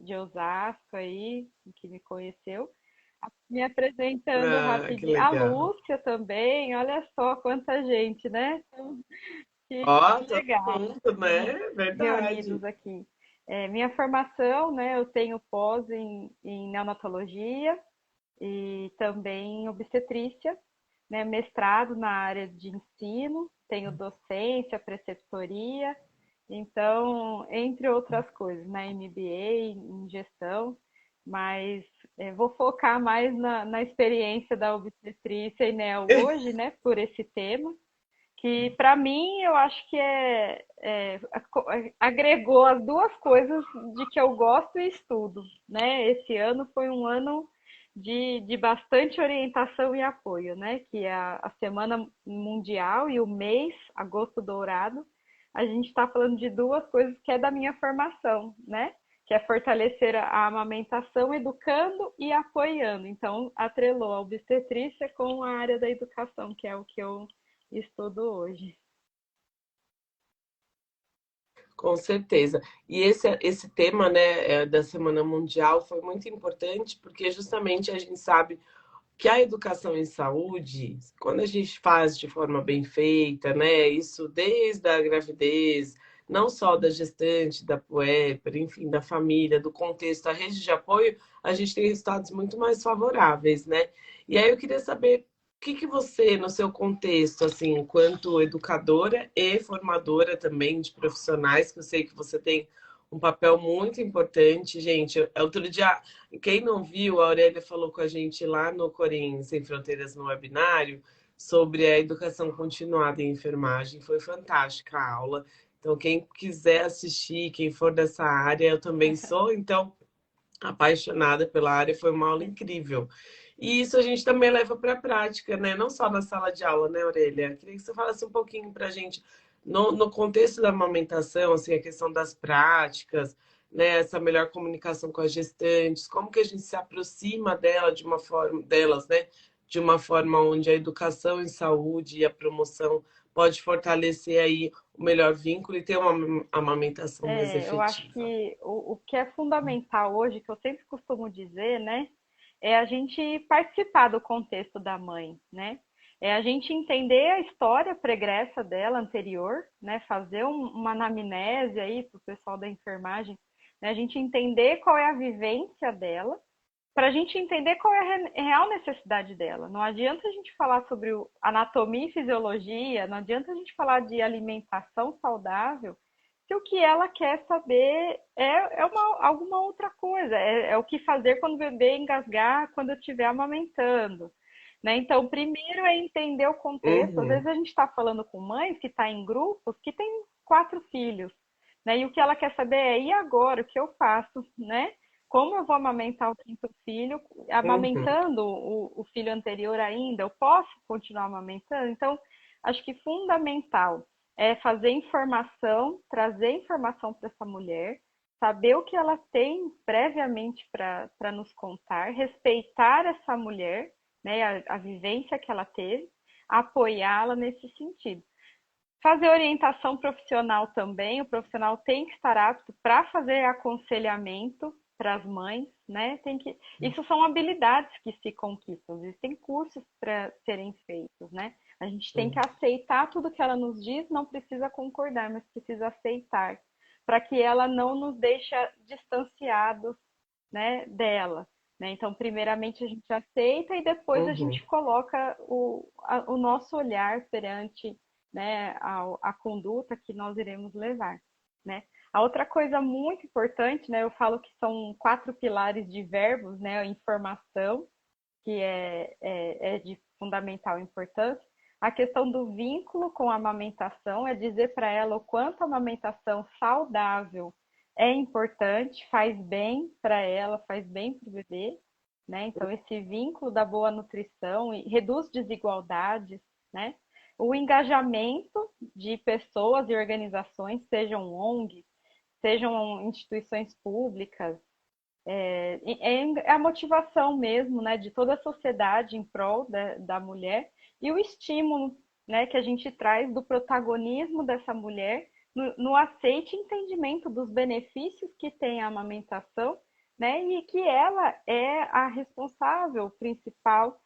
de Osasco aí, que me conheceu, me apresentando Ah, que rapidinho. A legal. Lúcia também, olha só quanta gente, né? Que Ó, todo legal, mundo, estamos né? reunidos Verdade. aqui. Minha formação, né? Eu tenho pós em neonatologia e também em obstetrícia, né? Mestrado na área de ensino, tenho docência, preceptoria, então, entre outras coisas, na MBA, em gestão, mas vou focar mais na experiência da obstetrícia e neo hoje, né? Por esse tema que para mim eu acho que agregou as duas coisas de que eu gosto e estudo, né? Esse ano foi um ano de bastante orientação e apoio, né? Que é a Semana Mundial e o mês Agosto Dourado, a gente está falando de duas coisas que é da minha formação, né? Que é fortalecer a amamentação, educando e apoiando. Então, atrelou a obstetrícia com a área da educação, que é o que eu estudo hoje. Com certeza. E esse tema, né, da Semana Mundial foi muito importante porque justamente a gente sabe que a educação em saúde, quando a gente faz de forma bem feita, né, isso desde a gravidez, não só da gestante, da puérpera, enfim, da família, do contexto, a rede de apoio, a gente tem resultados muito mais favoráveis, né? E aí eu queria saber o que que você, no seu contexto, assim, enquanto educadora e formadora também de profissionais, que eu sei que você tem um papel muito importante, gente. Outro dia, quem não viu, a Aurélia falou com a gente lá no Corém Sem Fronteiras no webinário sobre a educação continuada em enfermagem. Foi fantástica a aula. Então, quem quiser assistir, quem for dessa área, eu também sou, então, apaixonada pela área, foi uma aula incrível. E isso a gente também leva para a prática, né? Não só na sala de aula, né, Aurélia? Queria que você falasse um pouquinho para a gente, no contexto da amamentação, assim, a questão das práticas, né? Essa melhor comunicação com as gestantes, como que a gente se aproxima dela de uma forma, delas, né? De uma forma onde a educação em saúde e a promoção pode fortalecer aí o melhor vínculo e ter uma amamentação mais Eu acho efetiva. que o que é fundamental hoje, que eu sempre costumo dizer, né, é a gente participar do contexto da mãe, né? É a gente entender a história pregressa dela anterior, né? Fazer uma anamnese aí para o pessoal da enfermagem, né? A gente entender qual é a vivência dela para a gente entender qual é a real necessidade dela. Não adianta a gente falar sobre anatomia e fisiologia, não adianta a gente falar de alimentação saudável, se o que ela quer saber alguma outra coisa, é o que fazer quando o bebê engasgar, quando eu estiver amamentando. Né? Então, primeiro é entender o contexto. Às vezes Uhum, a gente está falando com mães que está em grupos que tem 4 filhos, né? E o que ela quer saber é, e agora, o que eu faço, né? Como eu vou amamentar o quinto filho, uhum. amamentando o filho anterior ainda, eu posso continuar amamentando? Então, acho que fundamental é fazer informação, trazer informação para essa mulher, saber o que ela tem previamente para nos contar, respeitar essa mulher, né, a vivência que ela teve, apoiá-la nesse sentido. Fazer orientação profissional também, o profissional tem que estar apto para fazer aconselhamento para as mães, né? Isso são habilidades que se conquistam, existem cursos para serem feitos, né? A gente tem que aceitar tudo que ela nos diz, não precisa concordar, mas precisa aceitar, para que ela não nos deixe distanciados, né, dela. Né? Então, primeiramente a gente aceita e depois a gente Uhum. coloca o nosso olhar perante, né, a conduta que nós iremos levar, né? A outra coisa muito importante, né, eu falo que são 4 pilares de verbos, né, a informação, que é de fundamental importância, a questão do vínculo com a amamentação, é dizer para ela o quanto a amamentação saudável é importante, faz bem para ela, faz bem para o bebê, né? Então, esse vínculo da boa nutrição reduz desigualdades, né? O engajamento de pessoas e organizações, sejam ONGs, sejam instituições públicas, é a motivação mesmo, né, de toda a sociedade em prol da mulher e o estímulo, né, que a gente traz do protagonismo dessa mulher no aceite e entendimento dos benefícios que tem a amamentação né? E que ela é a responsável principal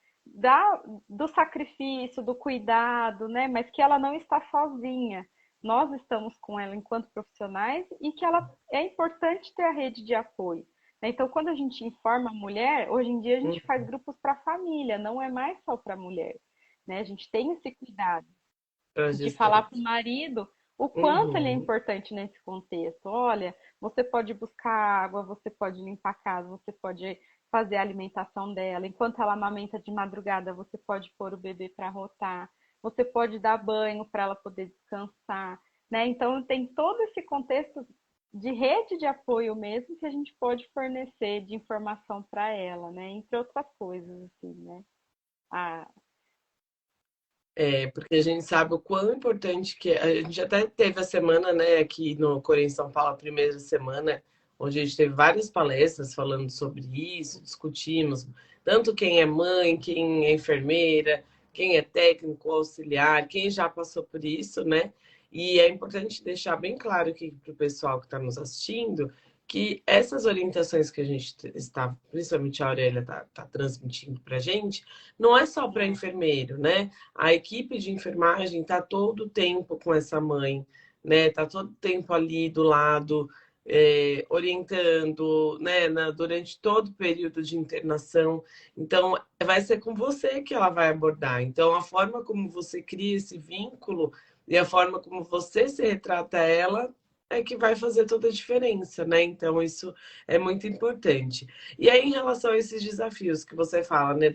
do sacrifício, do cuidado, né? Mas que ela não está sozinha. Nós estamos com ela enquanto profissionais e que ela é importante ter a rede de apoio, né? Então, quando a gente informa a mulher, hoje em dia a gente faz Uhum. grupos para a família, não é mais só para a mulher, né? A gente tem esse cuidado Para de falar para o gestante. marido o quanto ele é Uhum. importante nesse contexto. Olha, você pode buscar água, você pode limpar a casa, você pode fazer a alimentação dela. Enquanto ela amamenta de madrugada, você pode pôr o bebê para rotar, você pode dar banho para ela poder descansar, né? Então tem todo esse contexto de rede de apoio mesmo que a gente pode fornecer de informação para ela, né? Entre outras coisas, assim, né? Ah, É, porque a gente sabe o quão importante que é. A gente até teve a semana, né, aqui no Corém São Paulo, a primeira semana, onde a gente teve várias palestras falando sobre isso, discutimos tanto quem é mãe, quem é enfermeira, quem é técnico, auxiliar, quem já passou por isso, né? E é importante deixar bem claro aqui para o pessoal que está nos assistindo que essas orientações que a gente está, principalmente a Aurélia está transmitindo para a gente, não é só para é, enfermeiro, né? A equipe de enfermagem está todo o tempo com essa mãe, né? Está todo o tempo ali do lado, orientando, né? Durante todo o período de internação. Então, vai ser com você que ela vai abordar. Então, a forma como você cria esse vínculo e a forma como você se retrata ela é que vai fazer toda a diferença, né? Então, isso é muito importante. E aí, em relação a esses desafios que você fala, né,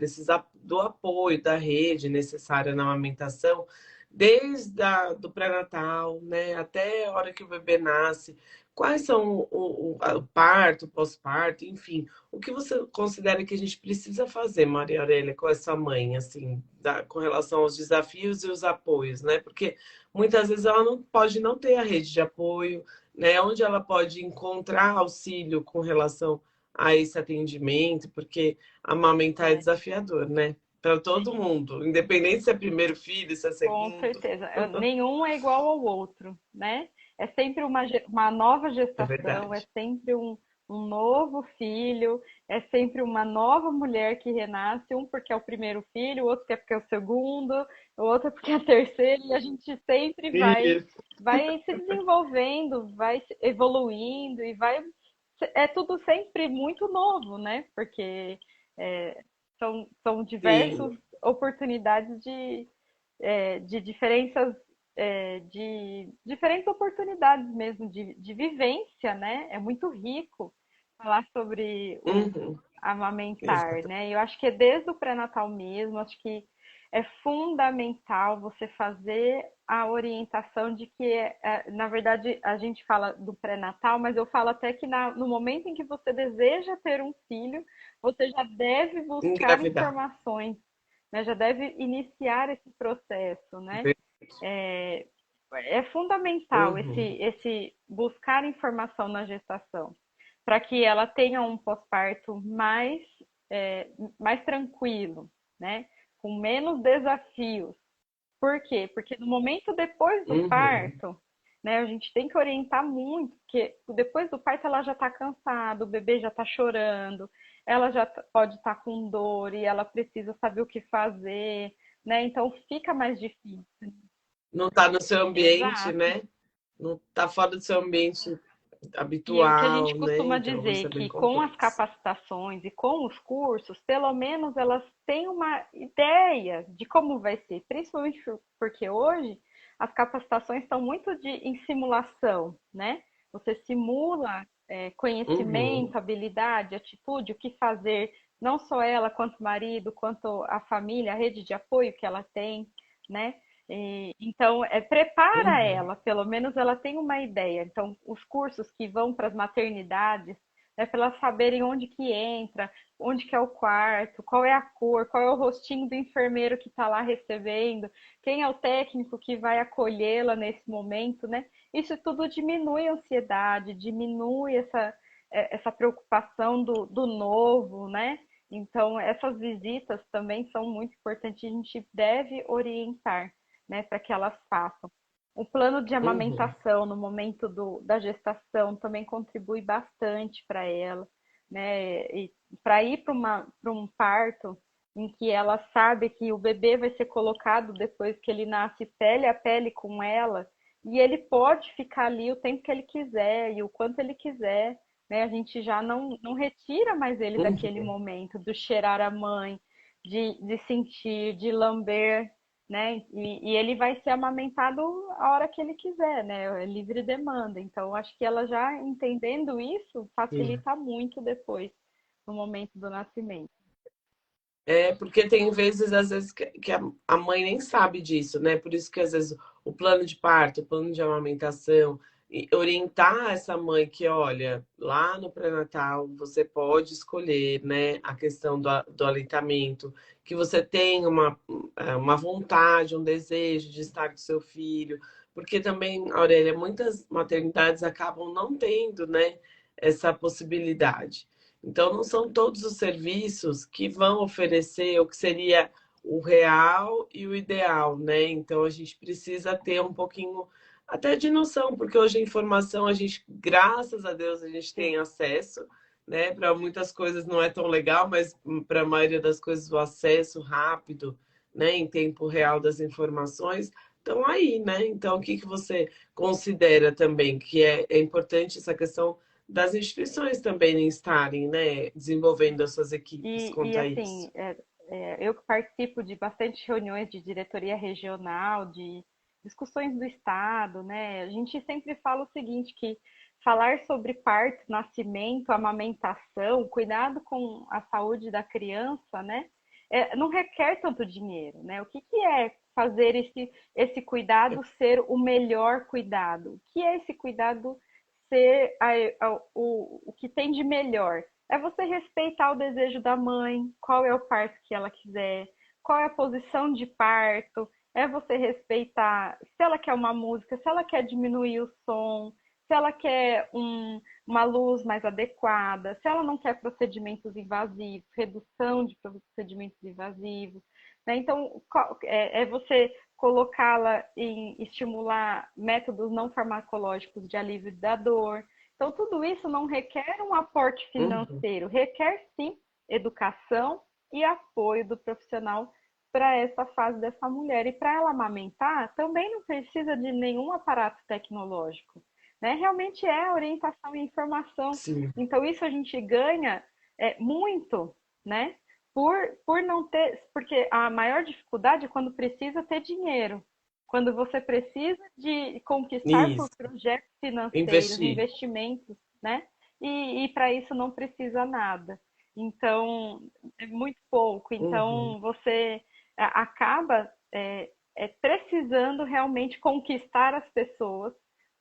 do apoio da rede necessária na amamentação, desde do pré-natal, né, até a hora que o bebê nasce, quais são o parto, pós-parto, enfim, o que você considera que a gente precisa fazer, Maria Aurélia, com essa mãe, assim, com relação aos desafios e os apoios, né? Porque muitas vezes ela não pode não ter a rede de apoio, né? Onde ela pode encontrar auxílio com relação a esse atendimento, porque amamentar é é. desafiador, né? Para todo mundo, independente se é primeiro filho, se é Com segundo. certeza. Nenhum é igual ao outro, né? É sempre uma nova É gestação, é verdade. sempre um novo filho, é sempre uma nova mulher que renasce, um porque é o primeiro filho, o outro porque é o segundo, o outro porque é a terceira, e a gente sempre Isso. vai se desenvolvendo, vai evoluindo e vai. É tudo sempre muito novo, né? Porque é, são diversas Sim. oportunidades de diferenças, de diferentes oportunidades mesmo de vivência, né? É muito rico falar sobre o Uhum. amamentar, Exato. né? Eu acho que é desde o pré-natal mesmo, acho que é fundamental você fazer a orientação de que, na verdade, a gente fala do pré-natal, mas eu falo até que no momento em que você deseja ter um filho, você já deve buscar Engravidar. informações, né? Já deve iniciar esse processo, né? É, é fundamental Uhum. esse buscar informação na gestação, para que ela tenha um pós-parto é, mais tranquilo, né? Com menos desafios. Por quê? Porque no momento depois do Uhum. parto, né, a gente tem que orientar muito, porque depois do parto ela já está cansada, o bebê já está chorando, ela já pode estar com dor e ela precisa saber o que fazer, né? Então fica mais difícil. Não está no seu ambiente, Exato. né? Não está fora do seu ambiente E o que a gente habitual, né? costuma Então, dizer isso é é bem que com as complexo. capacitações e com os cursos, pelo menos elas têm uma ideia de como vai ser, principalmente porque hoje as capacitações estão muito em simulação, né? Você simula Uhum. conhecimento, habilidade, atitude, o que fazer, não só ela, quanto o marido, quanto a família, a rede de apoio que ela tem, né? Então, prepara Uhum. ela, pelo menos ela tem uma ideia. Então, os cursos que vão para as maternidades, né, para elas saberem onde que entra, onde que é o quarto, qual é a cor, qual é o rostinho do enfermeiro que está lá recebendo, quem é o técnico que vai acolhê-la nesse momento, né? Isso tudo diminui a ansiedade, diminui essa preocupação do novo, né? Então, essas visitas também são muito importantes, a gente deve orientar, né, para que elas façam. O plano de Uhum. amamentação no momento da gestação também contribui bastante para ela, né? E para ir para um parto em que ela sabe que o bebê vai ser colocado depois que ele nasce pele a pele com ela, e ele pode ficar ali o tempo que ele quiser e o quanto ele quiser, né? A gente já não retira mais ele daquele Uhum. momento, do cheirar a mãe, de sentir, de lamber, né? E ele vai ser amamentado a hora que ele quiser, né? É livre demanda. Então, acho que ela já entendendo isso Sim. facilita muito depois, no momento do nascimento. É, porque tem vezes, às vezes, que a mãe nem sabe disso, né? Por isso que, às vezes, o plano de parto, o plano de amamentação, e orientar essa mãe que, olha, lá no pré-natal você pode escolher, né, a questão do aleitamento, que você tem uma vontade, um desejo de estar com seu filho, porque também, Aurélia, muitas maternidades acabam não tendo, né, essa possibilidade. Então, não são todos os serviços que vão oferecer o que seria o real e o ideal, né? Então, a gente precisa ter um pouquinho até de noção, porque hoje a informação, a gente, graças a Deus, a gente Sim. tem acesso, né? Para muitas coisas não é tão legal, mas para a maioria das coisas, o acesso rápido, né? Em tempo real das informações, estão aí, né? Então, o que que você considera também que é importante essa questão das instituições também estarem, né, desenvolvendo as suas equipes E quanto a isso. assim, eu que participo de bastante reuniões de diretoria regional, de discussões do Estado, né? A gente sempre fala o seguinte, que falar sobre parto, nascimento, amamentação, cuidado com a saúde da criança, né? Não requer tanto dinheiro, né? O que que é fazer esse cuidado ser o melhor cuidado? O que é esse cuidado ser o que tem de melhor? É você respeitar o desejo da mãe, qual é o parto que ela quiser, qual é a posição de parto, é você respeitar se ela quer uma música, se ela quer diminuir o som, se ela quer uma luz mais adequada, se ela não quer procedimentos invasivos, redução de procedimentos invasivos, né? Então, é você colocá-la em estimular métodos não farmacológicos de alívio da dor. Então, tudo isso não requer um aporte Uhum. financeiro, requer sim educação e apoio do profissional para essa fase dessa mulher. E para ela amamentar, também não precisa de nenhum aparato tecnológico, né? Realmente é orientação e informação. Sim, Então, isso a gente ganha muito, né? Por não ter, porque a maior dificuldade é quando precisa ter dinheiro, quando você precisa de conquistar por isso. projetos financeiros, Investir. investimentos, né? E para isso não precisa nada. Então, é muito pouco. Uhum. Então, você acaba precisando realmente conquistar as pessoas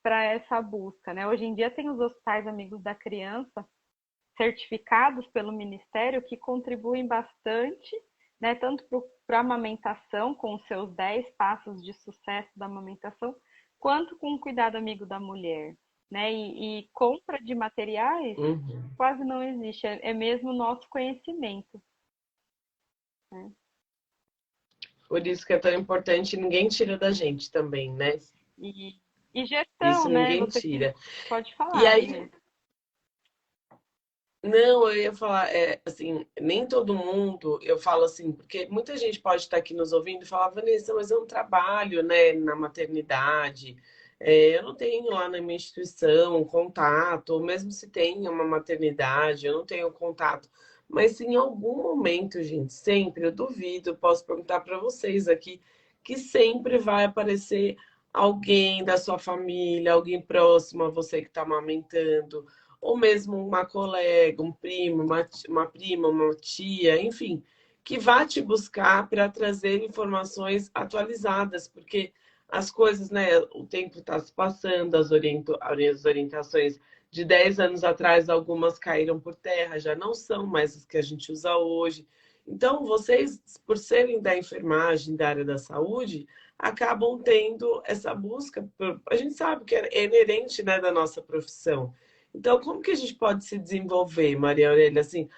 para essa busca, né? Hoje em dia tem os hospitais amigos da criança certificados pelo Ministério que contribuem bastante, né, tanto para a amamentação, com os seus 10 passos de sucesso da amamentação, quanto com o cuidado amigo da mulher. Né? E compra de materiais Uhum. quase não existe, é mesmo o nosso conhecimento. Né? Por isso que é tão importante, ninguém tira da gente também, né? E, e gestão, Isso né? ninguém Você que tira. pode E falar, aí, Vanessa. não, eu ia falar, assim, nem todo mundo, eu falo assim, porque muita gente pode estar aqui nos ouvindo e falar, Vanessa, mas eu não trabalho, né, na maternidade, eu não tenho lá na minha instituição um contato, ou mesmo se tem uma maternidade, eu não tenho contato. Mas se em algum momento, gente, sempre, eu duvido, posso perguntar para vocês aqui, que sempre vai aparecer alguém da sua família, alguém próximo a você que está amamentando, ou mesmo uma colega, um primo, uma prima, uma tia, enfim, que vá te buscar para trazer informações atualizadas, porque as coisas, né, o tempo está se passando, as orientações de 10 anos atrás, algumas caíram por terra, já não são mais as que a gente usa hoje. Então, vocês, por serem da enfermagem, da área da saúde, acabam tendo essa busca. A gente sabe que é inerente, né, da nossa profissão. Então, como que a gente pode se desenvolver, Maria Aurélia? Assim,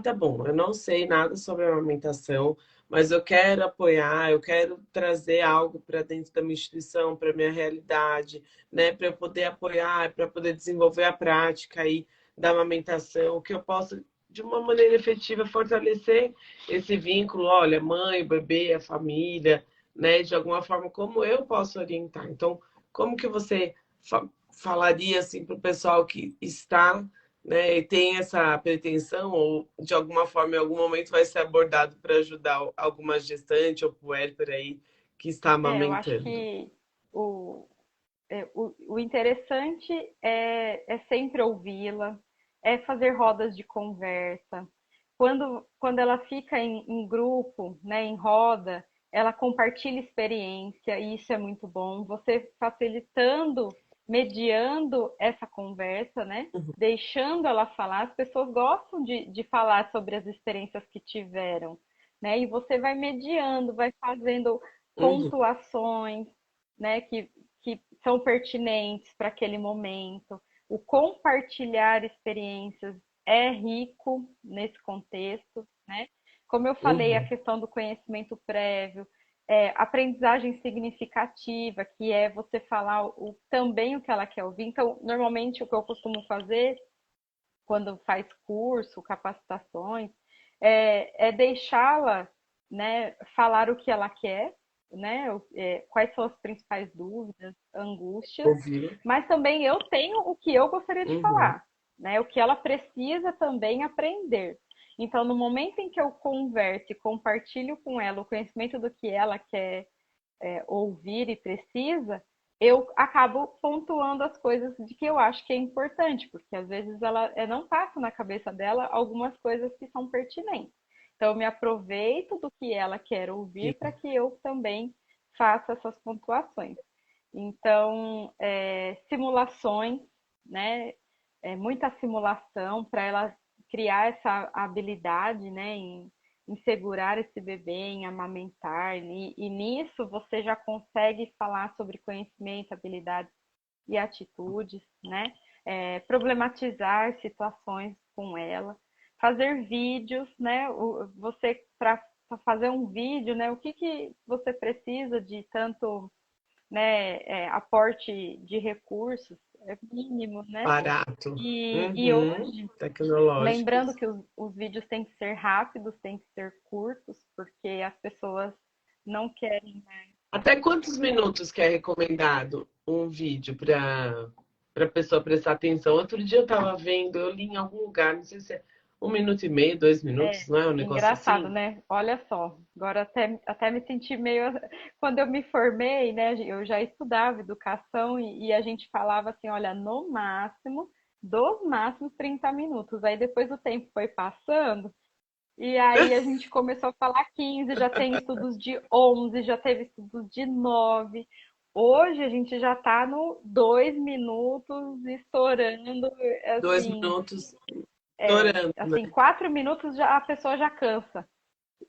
tá bom, eu não sei nada sobre amamentação, mas eu quero apoiar, eu quero trazer algo para dentro da minha instituição, para minha realidade, né? Para eu poder apoiar, para poder desenvolver a prática aí da amamentação, que eu posso, de uma maneira efetiva, fortalecer esse vínculo, olha, mãe, bebê, a família, né? De alguma forma, como eu posso orientar. Então, como que você falaria assim para o pessoal que está, né, e tem essa pretensão, ou de alguma forma, em algum momento, vai ser abordado para ajudar alguma gestante ou puérpera aí que está Eu acho amamentando? que o, o interessante é sempre ouvi-la, é fazer rodas de conversa. Quando ela fica em grupo, né, em roda, ela compartilha experiência, e isso é muito bom. Você facilitando, mediando essa conversa, né, deixando ela falar, as pessoas gostam de falar sobre as experiências que tiveram, né, e você vai mediando, vai fazendo Uhum, pontuações, né, que são pertinentes para aquele momento. O compartilhar experiências é rico nesse contexto, né? Como eu falei, a uhum, questão do conhecimento prévio, aprendizagem significativa, que é você falar também o que ela quer ouvir. Então, normalmente o que eu costumo fazer quando faz curso, capacitações, é deixá-la, né, falar o que ela quer, né, quais são as principais dúvidas, angústias, ouvi. mas também eu tenho o que eu gostaria de Uhum, falar, né, o que ela precisa também aprender. Então, no momento em que eu converso e compartilho com ela o conhecimento do que ela quer ouvir e precisa, eu acabo pontuando as coisas de que eu acho que é importante, porque às vezes ela não passa na cabeça dela algumas coisas que são pertinentes. Então, eu me aproveito do que ela quer ouvir para sim. que eu também faça essas pontuações. Então, simulações, né? Muita simulação para ela criar essa habilidade, né? Em segurar esse bebê, em amamentar, e nisso você já consegue falar sobre conhecimento, habilidades e atitudes, né? Problematizar situações com ela, fazer vídeos, né? Você para fazer um vídeo, né? O que você precisa de tanto, né, aporte de recursos é mínimo, né? Barato. E Uhum, hoje, lembrando tecnológicos. que os vídeos têm que ser rápidos, têm que ser curtos, porque as pessoas não querem, né? Até quantos minutos que é recomendado um vídeo para a pessoa prestar atenção? Outro dia eu estava vendo, eu li em algum lugar, não sei se é 1 minuto e meio, 2 minutos, não é um negócio Engraçado, assim? né? Olha só, agora até me senti meio. Quando eu me formei, né? Eu já estudava educação e a gente falava assim: olha, no máximo, dos máximos 30 minutos. Aí depois o tempo foi passando. E aí a gente começou a falar 15, já tem estudos de 11, já teve estudos de 9. Hoje a gente já está no 2 minutos estourando, Dois assim, minutos estourando, né? assim, 4 minutos já, a pessoa já cansa.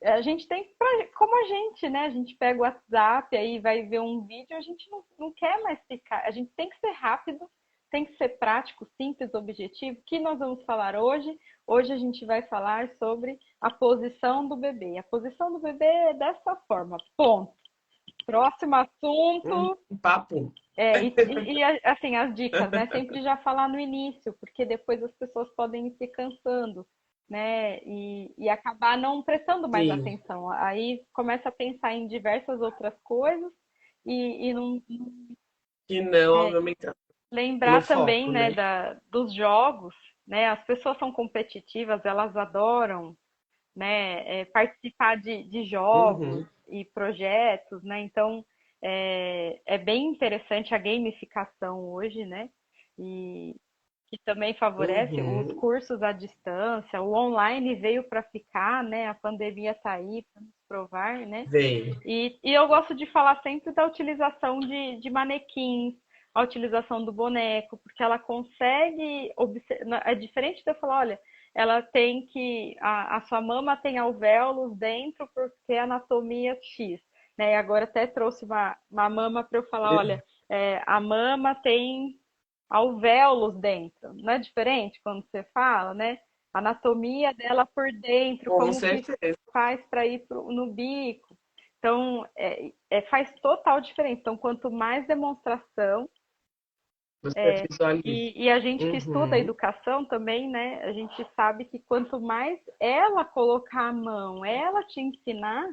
A gente tem, como a gente, né? A gente pega o WhatsApp, aí vai ver um vídeo, a gente não quer mais ficar. A gente tem que ser rápido, tem que ser prático, simples, objetivo. O que nós vamos falar hoje? Hoje a gente vai falar sobre a posição do bebê. A posição do bebê é dessa forma, ponto. Próximo assunto. Papo. Assim, as dicas, né? Sempre já falar no início, porque depois as pessoas podem ir se cansando, né? E acabar não prestando mais Sim. atenção. Aí começa a pensar em diversas outras coisas e não Que não, obviamente, no lembrar também, foco, né, né? dos jogos, né? As pessoas são competitivas, elas adoram, né, participar de jogos Uhum, e projetos, né? Então é bem interessante a gamificação hoje, né? E que também favorece os uhum. cursos à distância, o online veio para ficar, né? A pandemia está aí para nos provar, né? Vem. E eu gosto de falar sempre da utilização de manequins, a utilização do boneco, porque ela consegue é diferente de eu falar, olha, ela tem que a sua mama tem alvéolos dentro porque é anatomia X, né? E agora até trouxe uma mama para eu falar, olha, a mama tem alvéolos dentro, não é diferente quando você fala, né? A anatomia dela por dentro, Com como que certeza. faz para ir no bico. Então, faz total diferença. Então, quanto mais demonstração, Você visualiza. E a gente que estuda a Uhum. educação também, né? A gente sabe que quanto mais ela colocar a mão, ela te ensinar,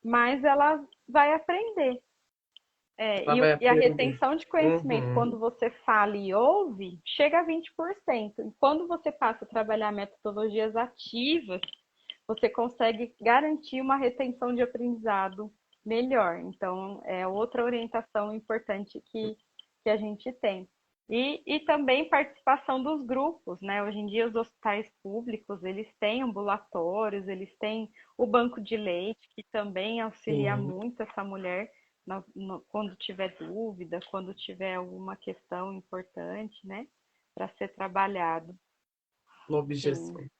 mais ela vai aprender. Ela vai E a aprender. retenção de conhecimento, quando Uhum. você fala e ouve, chega a 20%. E quando você passa a trabalhar metodologias ativas, você consegue garantir uma retenção de aprendizado melhor. Então, é outra orientação importante que a gente tem. E também participação dos grupos, né? Hoje em dia, os hospitais públicos, eles têm ambulatórios, eles têm o banco de leite, que também auxilia Sim, muito essa mulher quando tiver dúvida, quando tiver alguma questão importante, né? Para ser trabalhado. uma Sim. objeção.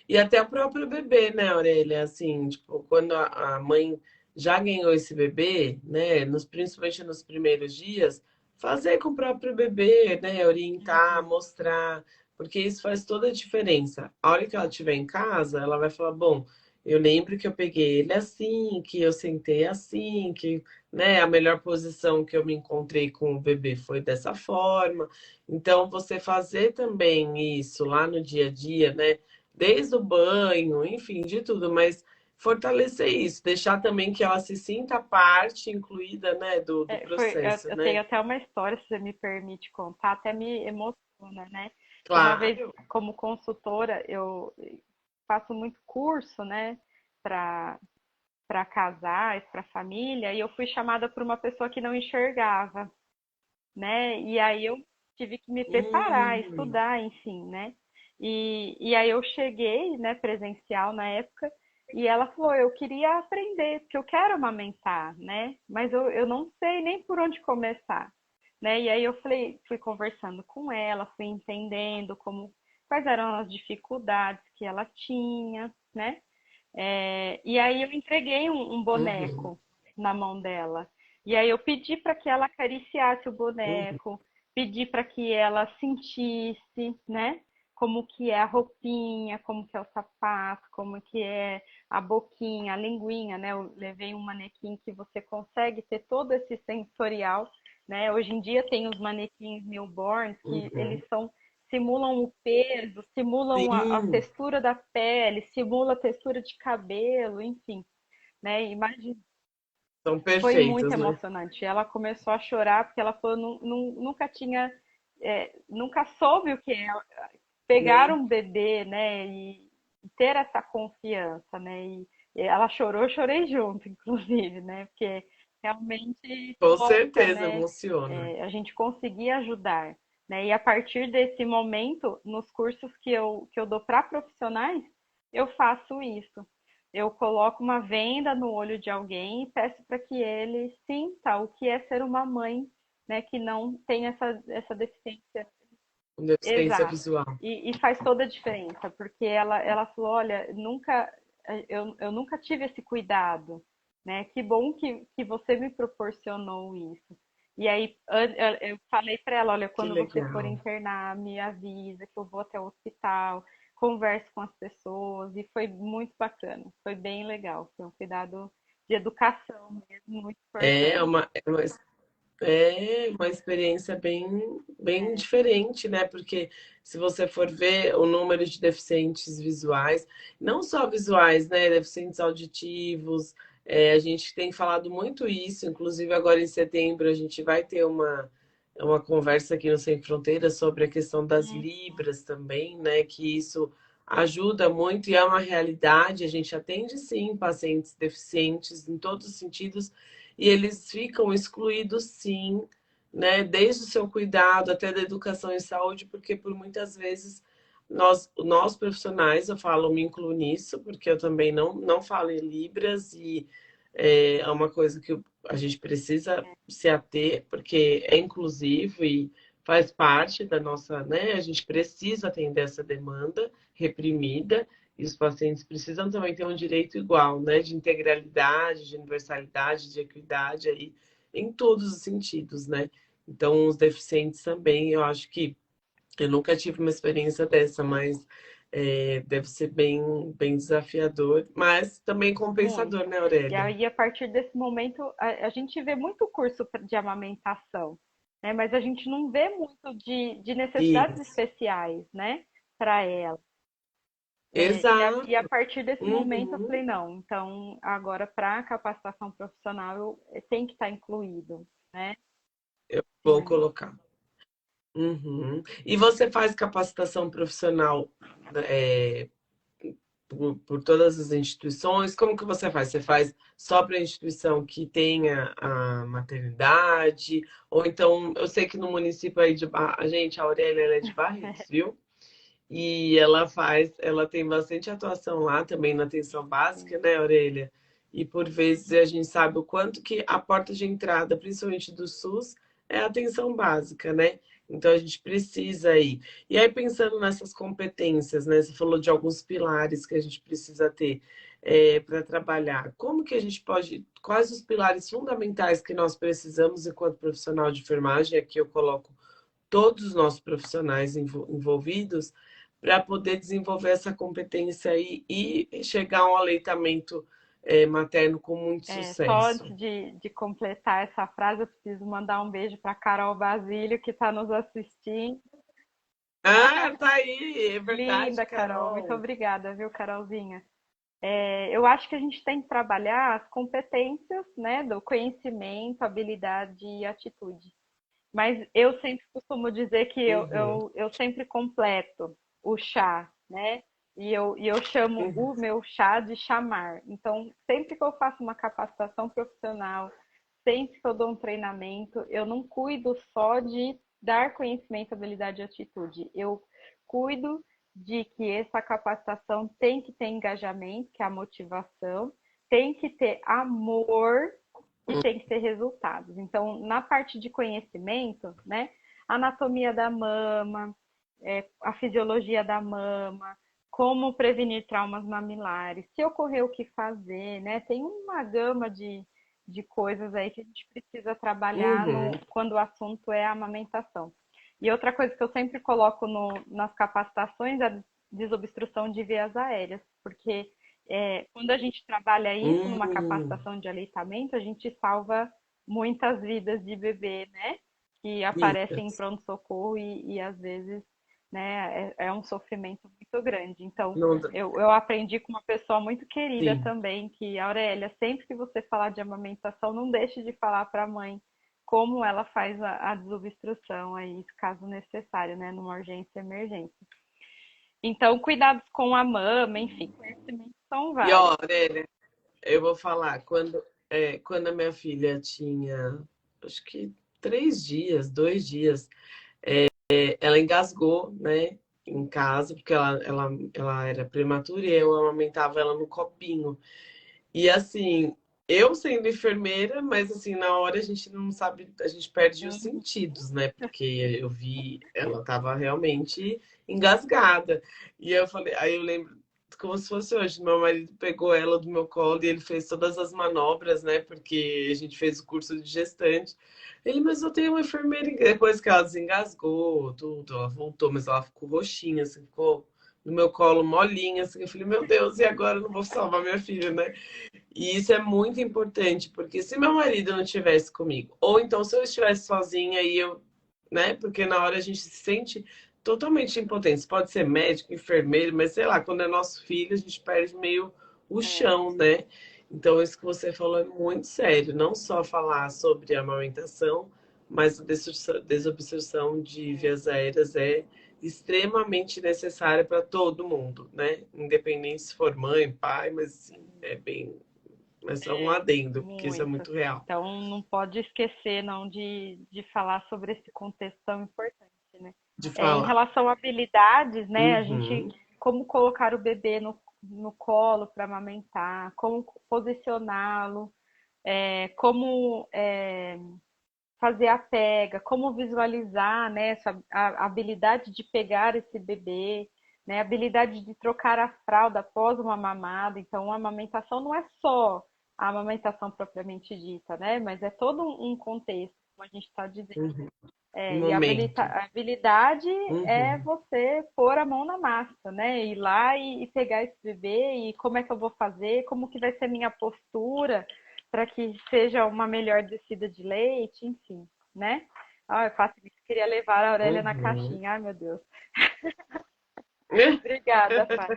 E até o próprio bebê, né, Aurélia? Assim, tipo, quando a mãe já ganhou esse bebê, né, principalmente nos primeiros dias, fazer com o próprio bebê, né, orientar, Uhum. mostrar, porque isso faz toda a diferença. A hora que ela estiver em casa, ela vai falar, bom, eu lembro que eu peguei ele assim, que eu sentei assim, que, né, a melhor posição que eu me encontrei com o bebê foi dessa forma. Então, você fazer também isso lá no dia a dia, né? Desde o banho, enfim, de tudo, mas fortalecer isso, deixar também que ela se sinta parte, incluída, né, do processo, Eu tenho né? até uma história, se você me permite contar, até me emociona, né? Uma vez, Claro. como consultora, eu faço muito curso, né, para casais, para família, e eu fui chamada por uma pessoa que não enxergava, né? E aí eu tive que me preparar, Hum, estudar, enfim, né? E aí eu cheguei, né, presencial na época, e ela falou, eu queria aprender, porque eu quero amamentar, né? Mas eu não sei nem por onde começar, né? E aí eu falei, fui conversando com ela, fui entendendo quais eram as dificuldades que ela tinha, né? E aí eu entreguei um uhum, boneco na mão dela. E aí eu pedi para que ela acariciasse o uhum, boneco, pedi para que ela sentisse, né? Como que é a roupinha, como que é o sapato, como que é a boquinha, a linguinha, né? Eu levei um manequim que você consegue ter todo esse sensorial, né? Hoje em dia tem os manequins newborns que eles uhum. simulam o peso, simulam a Sim, textura da pele, simula a textura de cabelo, enfim, né? Imagina, são foi muito perfeitos, né? emocionante. Ela começou a chorar porque ela falou nunca tinha, nunca soube o que é pegar Nem um bebê, né? E ter essa confiança, né? E ela chorou, eu chorei junto, inclusive, né? Porque realmente com toca, certeza né? emociona. A gente conseguir ajudar, né? E a partir desse momento, nos cursos que eu dou para profissionais, eu faço isso. Eu coloco uma venda no olho de alguém e peço para que ele sinta o que é ser uma mãe, né? Que não tem essa deficiência. Com deficiência Exato. visual. E faz toda a diferença, porque ela falou, olha, eu nunca tive esse cuidado, né? Que bom que você me proporcionou isso. E aí eu falei para ela, olha, Que quando você for legal. internar, me avisa que eu vou até o hospital, converso com as pessoas, e foi muito bacana, foi bem legal, foi um cuidado de educação mesmo, muito É importante. uma, é uma É uma experiência bem diferente, né? Porque se você for ver o número de deficientes visuais, não só visuais, né? Deficientes auditivos, a gente tem falado muito isso, inclusive agora em setembro a gente vai ter uma conversa aqui no Sem Fronteiras sobre a questão das Hum, libras também, né? Que isso ajuda muito e é uma realidade. A gente atende sim pacientes deficientes em todos os sentidos e eles ficam excluídos, sim, né? Desde o seu cuidado até da educação e saúde, porque por muitas vezes nós profissionais, eu falo, me incluo nisso, porque eu também não falo em Libras e é uma coisa que a gente precisa se ater, porque é inclusivo e faz parte da nossa, né? A gente precisa atender essa demanda reprimida e os pacientes precisam também ter um direito igual, né? De integralidade, de universalidade, de equidade aí, em todos os sentidos, né? Então, os deficientes também, eu acho que eu nunca tive uma experiência dessa, mas deve ser bem desafiador, mas também muito. compensador, né, E Aurélia? aí, a partir desse momento, a gente vê muito curso de amamentação. né? Mas a gente não vê muito de necessidades Isso. especiais, né, para ela. E a Exato. partir desse momento eu Uhum. falei, não, então agora para a capacitação profissional tem que estar incluído, né? Eu vou Sim. colocar. Uhum. E você faz capacitação profissional, é, por todas as instituições? Como que você faz? Você faz só para a instituição que tenha a maternidade? Ou então, eu sei que no município aí de a gente, a Aurélia, ela é de Barretos, viu? E ela tem bastante atuação lá também na atenção básica, Sim. né, Aurélia? E por vezes a gente sabe o quanto que a porta de entrada, principalmente do SUS, é a atenção básica, né? Então a gente precisa ir. E aí, pensando nessas competências, né? Você falou de alguns pilares que a gente precisa ter para trabalhar. Como que a gente pode. Quais os pilares fundamentais que nós precisamos enquanto profissional de enfermagem? Aqui eu coloco todos os nossos profissionais envolvidos para poder desenvolver essa competência aí e chegar a um aleitamento materno com muito Só sucesso. antes de completar essa frase, eu preciso mandar um beijo para Carol Basílio, que está nos assistindo. Ah, tá aí, é verdade, Linda, Carol. Muito Carol. obrigada, viu, Carolzinha? Eu acho que a gente tem que trabalhar as competências, né, do conhecimento, habilidade e atitude. Mas eu sempre costumo dizer que Uhum, eu sempre completo o chá, né? E eu chamo uhum, o meu chá de chamar. Então, sempre que eu faço uma capacitação profissional, sempre que eu dou um treinamento, eu não cuido só de dar conhecimento, habilidade e atitude. Eu cuido de que essa capacitação tem que ter engajamento, que é a motivação, tem que ter amor e tem que ter resultados. Então, na parte de conhecimento, né, anatomia da mama, a fisiologia da mama, como prevenir traumas mamilares, se ocorrer o que fazer, né? Tem uma gama de coisas aí que a gente precisa trabalhar uhum. quando o assunto é a amamentação. E outra coisa que eu sempre coloco nas capacitações é a desobstrução de vias aéreas, porque quando a gente trabalha isso numa Hum, capacitação de aleitamento, a gente salva muitas vidas de bebê, né? Que aparecem em vidas. pronto-socorro e às vezes, né, é um sofrimento muito grande. Então, Não, eu aprendi com uma pessoa muito querida sim. também, que, Aurélia, sempre que você falar de amamentação, não deixe de falar para a mãe como ela faz a desobstrução aí, caso necessário, né, numa urgência e emergência. Então, cuidados com a mama, enfim, conhecimentos são E ó, vários. Aurélia, eu vou falar, quando a minha filha tinha, acho que 3 dias, 2 dias, ela engasgou, né, em casa, porque ela era prematura e eu amamentava ela no copinho. E assim, eu sendo enfermeira, mas assim, na hora a gente não sabe, a gente perde os Uhum. sentidos, né? Porque eu vi, ela tava realmente engasgada. E eu falei, aí eu lembro como se fosse hoje, meu marido pegou ela do meu colo e ele fez todas as manobras, né? Porque a gente fez o curso de gestante. Ele, mas eu tenho uma enfermeira. Depois que ela desengasgou, tudo, ela voltou, mas ela ficou roxinha, assim, ficou no meu colo molinha, assim. Eu falei, meu Deus, e agora eu não vou salvar minha filha, né? E isso é muito importante, porque se meu marido não estivesse comigo, ou então se eu estivesse sozinha e eu, né? Porque na hora a gente se sente totalmente impotente. Pode ser médico, enfermeiro, mas sei lá, quando é nosso filho, a gente perde meio o É, chão, né? Então, isso que você falou é muito sério. Não só falar sobre a amamentação, mas a desobstrução de é, vias aéreas é extremamente necessária para todo mundo, né? Independente se for mãe, pai, mas assim, é bem. É só um adendo, porque isso é muito. muito real. Então, não pode esquecer, não, de falar sobre esse contexto tão importante, né? De Em falar. relação a habilidades, né, a gente, Uhum, como colocar o bebê no colo para amamentar, como posicioná-lo, como fazer a pega, como visualizar, né, a habilidade de pegar esse bebê, né, a habilidade de trocar a fralda após uma mamada. Então, a amamentação não é só a amamentação propriamente dita, né, mas é todo um contexto, como a gente está dizendo. uhum. Um E momento. a habilidade é Uhum. você pôr a mão na massa, né? Ir lá e pegar esse bebê e como é que eu vou fazer, como que vai ser minha postura para que seja uma melhor descida de leite, enfim, né? Ah, eu faço isso, queria levar a Aurélia na Uhum. caixinha. Ai, meu Deus. Obrigada, Fá.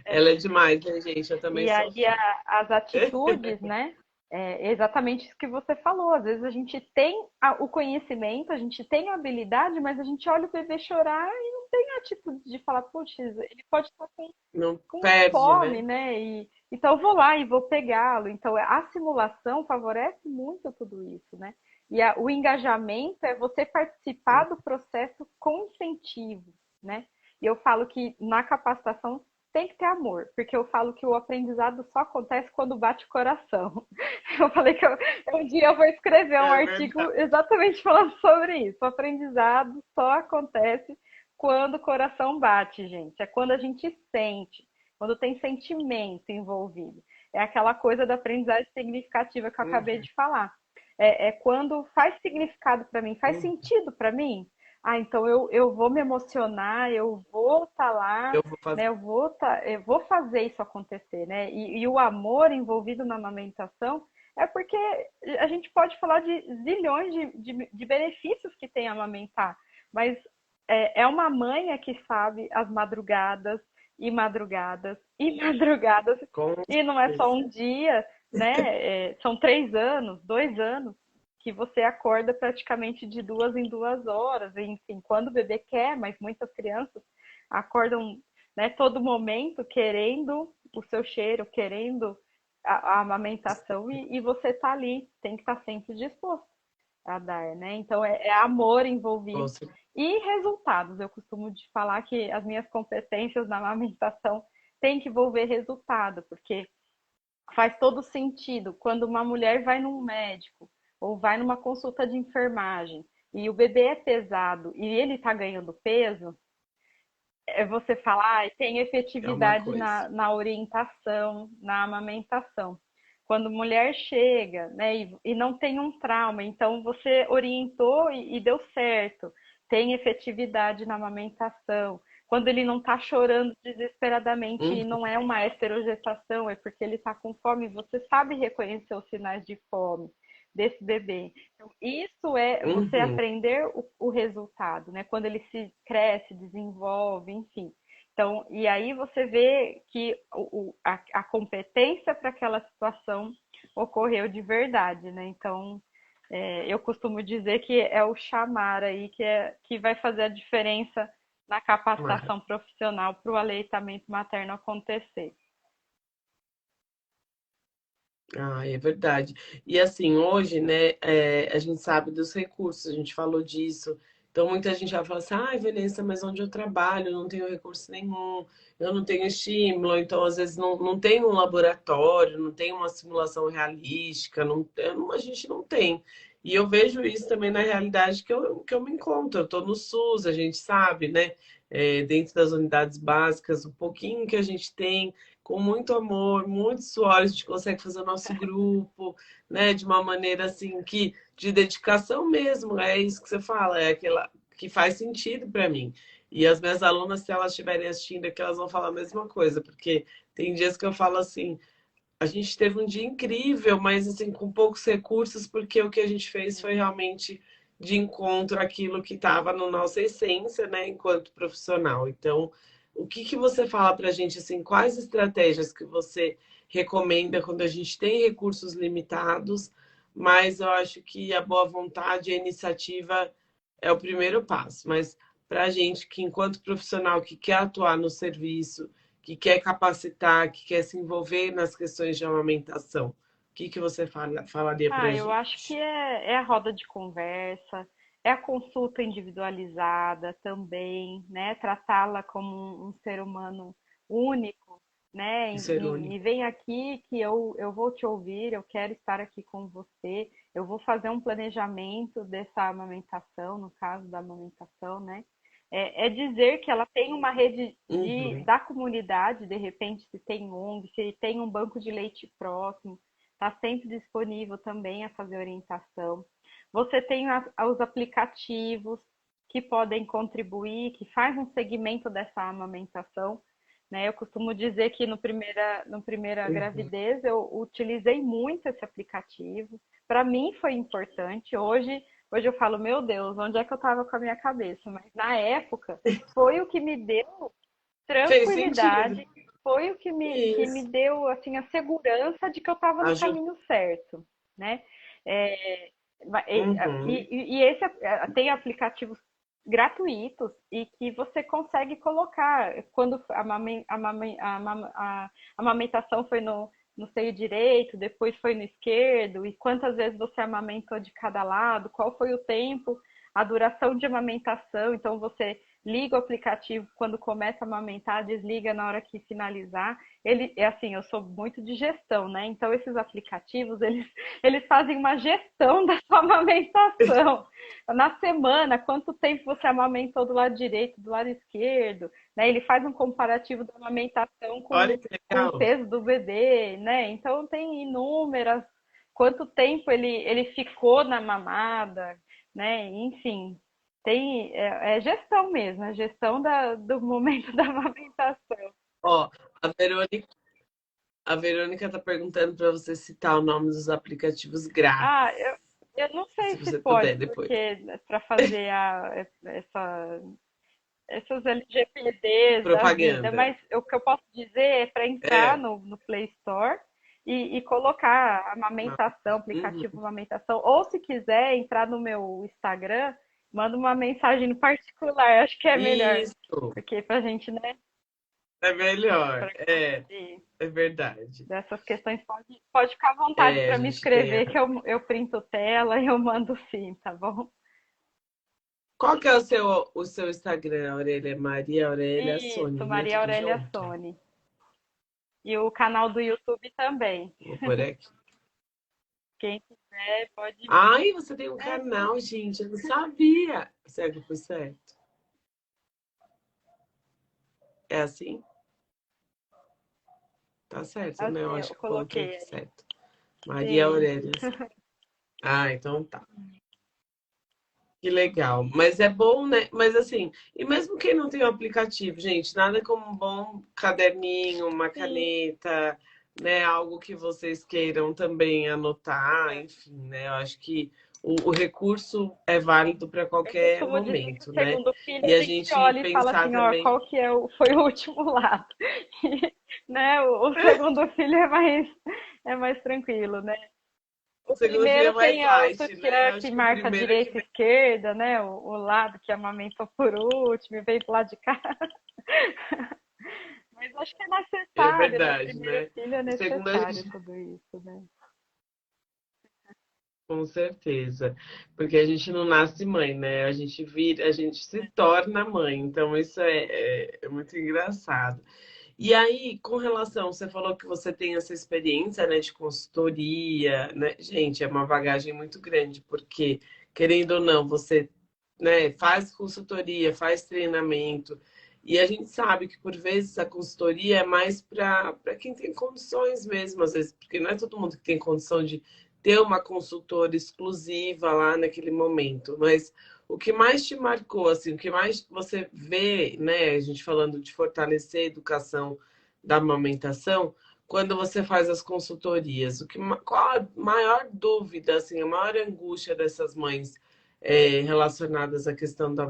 Ela é demais, né, gente? Eu também E sou aí fã. as atitudes, né? É exatamente isso que você falou. Às vezes a gente tem o conhecimento, a gente tem a habilidade, mas a gente olha o bebê chorar e não tem a atitude de falar, putz, ele pode estar Não com perde, fome, né? né? E, então eu vou lá e vou pegá-lo. Então a simulação favorece muito tudo isso, né? E o engajamento é você participar do processo com incentivo, né? E eu falo que na capacitação tem que ter amor, porque eu falo que o aprendizado só acontece quando bate o coração. Eu falei que um dia eu vou escrever um É artigo verdade. exatamente falando sobre isso. O aprendizado só acontece quando o coração bate, gente. É quando a gente sente, quando tem sentimento envolvido. É aquela coisa da aprendizagem significativa que eu acabei Uhum, de falar. É quando faz significado para mim, faz uhum. sentido para mim. Ah, então eu vou me emocionar, eu vou estar lá, Eu vou fazer. né? Eu vou fazer isso acontecer, né? E o amor envolvido na amamentação é porque a gente pode falar de zilhões de benefícios que tem amamentar, mas é uma mãe que sabe as madrugadas e madrugadas e madrugadas, Com e não é só certeza. um dia, né? São 3 anos, 2 anos, que você acorda praticamente de 2 em 2 horas, enfim, quando o bebê quer, mas muitas crianças acordam, né, todo momento querendo o seu cheiro, querendo a amamentação, e você tá ali, tem que estar sempre disposto a dar, né? Então é amor Com envolvido certeza. e resultados. Eu costumo de falar que as minhas competências na amamentação têm que envolver resultado, porque faz todo sentido quando uma mulher vai num médico ou vai numa consulta de enfermagem e o bebê é pesado e ele está ganhando peso, você fala, tem É uma efetividade coisa. na orientação, na amamentação. Quando mulher chega, né, e não tem um trauma, então você orientou e deu certo, tem efetividade na amamentação. Quando ele não está chorando desesperadamente e Uhum, não é uma esterogestação, é porque ele está com fome, você sabe reconhecer os sinais de fome desse bebê. Então, isso é você uhum. aprender o resultado, né? Quando ele se cresce, desenvolve, enfim. Então, e aí você vê que a competência para aquela situação ocorreu de verdade, né? Então, eu costumo dizer que é o chamar aí que vai fazer a diferença na capacitação profissional para o aleitamento materno acontecer. Ah, é verdade. E assim, hoje, né, a gente sabe dos recursos, a gente falou disso. Então, muita gente vai falar assim, ai, Vanessa, mas onde eu trabalho, eu não tenho recurso nenhum, eu não tenho estímulo, então, às vezes, não tem um laboratório, não tem uma simulação realística, a gente não tem. E eu vejo isso também na realidade que eu me encontro. Eu estou no SUS, a gente sabe, né, dentro das unidades básicas, o pouquinho que a gente tem com muito amor, muito suor, a gente consegue fazer o nosso grupo, né, de uma maneira assim que de dedicação mesmo, é isso que você fala, é aquela que faz sentido para mim. E as minhas alunas, se elas estiverem assistindo aqui, elas vão falar a mesma coisa, porque tem dias que eu falo assim, a gente teve um dia incrível, mas assim, com poucos recursos, porque o que a gente fez foi realmente de encontro àquilo que estava na nossa essência, né, enquanto profissional. Então, o que que você fala para a gente, assim, quais estratégias que você recomenda quando a gente tem recursos limitados, mas eu acho que a boa vontade e a iniciativa é o primeiro passo, mas para a gente que, enquanto profissional que quer atuar no serviço, que quer capacitar, que quer se envolver nas questões de amamentação. O que que você falaria para a Ah, eu acho que gente? é a roda de conversa, é a consulta individualizada também, né? Tratá-la como um ser humano único, né? Um ser E único. vem aqui que eu vou te ouvir, eu quero estar aqui com você, eu vou fazer um planejamento dessa amamentação, no caso da amamentação, né? É dizer que ela tem uma rede Uhum, da comunidade, de repente, se tem ONG, se tem um banco de leite próximo, está sempre disponível também a fazer orientação. Você tem os aplicativos que podem contribuir, que faz um segmento dessa amamentação. Né? Eu costumo dizer que no primeira uhum. gravidez eu utilizei muito esse aplicativo. Para mim foi importante. Hoje hoje eu falo, meu Deus, onde é que eu estava com a minha cabeça? Mas na época foi o que me deu Fez sentido. tranquilidade, foi o que me Isso. deu assim a segurança de que eu estava no Ajuda. caminho certo, né? É, Uhum. e esse tem aplicativos gratuitos e que você consegue colocar quando a amamentação foi no seio direito, depois foi no esquerdo, e quantas vezes você amamentou de cada lado, qual foi o tempo, a duração de amamentação. Então você liga o aplicativo quando começa a amamentar, desliga na hora que finalizar. Ele é assim, eu sou muito de gestão, né? Então esses aplicativos, eles fazem uma gestão da sua amamentação. Na semana, quanto tempo você amamentou do lado direito, do lado esquerdo, né? Ele faz um comparativo da amamentação Olha que com o legal. peso do bebê, né? Então tem inúmeras, quanto tempo ele ficou na mamada, né? Enfim, tem é gestão mesmo, é gestão do momento da amamentação. Ó, a Verônica, a Verônica tá perguntando para você citar o nome dos aplicativos Ah, grátis, eu não sei se se você pode, puder depois. porque para fazer essas LGPDs da vida, Propaganda. mas o que eu posso dizer é para entrar É. no Play Store e colocar Ah, amamentação, uhum. aplicativo amamentação, ou se quiser entrar no meu Instagram, manda uma mensagem no particular, acho que é melhor, Isso, porque pra gente, né, é melhor. para É, conseguir é verdade. dessas questões, pode ficar à vontade É, a para me gente tem escrever a... que eu printo tela e eu mando sim, tá bom? Qual que é o seu Instagram, Aurélia? Maria Aurélia Isso, Sony, né? Maria Tudo Aurélia junto. Sone. E o canal do YouTube também. Vou por aqui. Quem quiser pode ver. Ai, você tem um É, canal, gente. Eu não sabia. Segue por certo. É assim? Tá certo, né? Eu assim, acho eu que eu coloquei coloquei aqui aí. certo. Maria Sim. Aurélia. Ah, então tá. Que legal. Mas é bom, né? Mas assim, e mesmo quem não tem o aplicativo, gente, nada como um bom caderninho, uma Sim. caneta, né? Algo que vocês queiram também anotar, enfim, né? Eu acho que o recurso é válido para Eu qualquer costumo dizer que o momento, né? segundo filho E a a gente gente olha e fala pensar assim, ó, também. qual que é foi o último lado. Né? O segundo filho é mais tranquilo, né? O O segundo filho é primeiro mais tem a light, né? sutiã Acho que que o marca primeiro que direita e vem. esquerda, né? O lado que amamentou por último e veio pro lado de cá. Mas acho que é É necessário, né? verdade, Primeiro né? filho é O segundo a necessário gente. tudo isso, né? Com certeza, porque a gente não nasce mãe, né? A gente vira, a gente se torna mãe, então isso é muito engraçado. E aí, com relação, você falou que você tem essa experiência, né, de consultoria, né? Gente, é uma bagagem muito grande, porque, querendo ou não, você, né, faz consultoria, faz treinamento, e a gente sabe que, por vezes, a consultoria é mais para quem tem condições mesmo, às vezes, porque não é todo mundo que tem condição de ter uma consultora exclusiva lá naquele momento, mas o que mais te marcou, assim, o que mais você vê, né, a gente falando de fortalecer a educação da amamentação, quando você faz as consultorias, qual a maior dúvida, assim, a maior angústia dessas mães relacionadas à questão da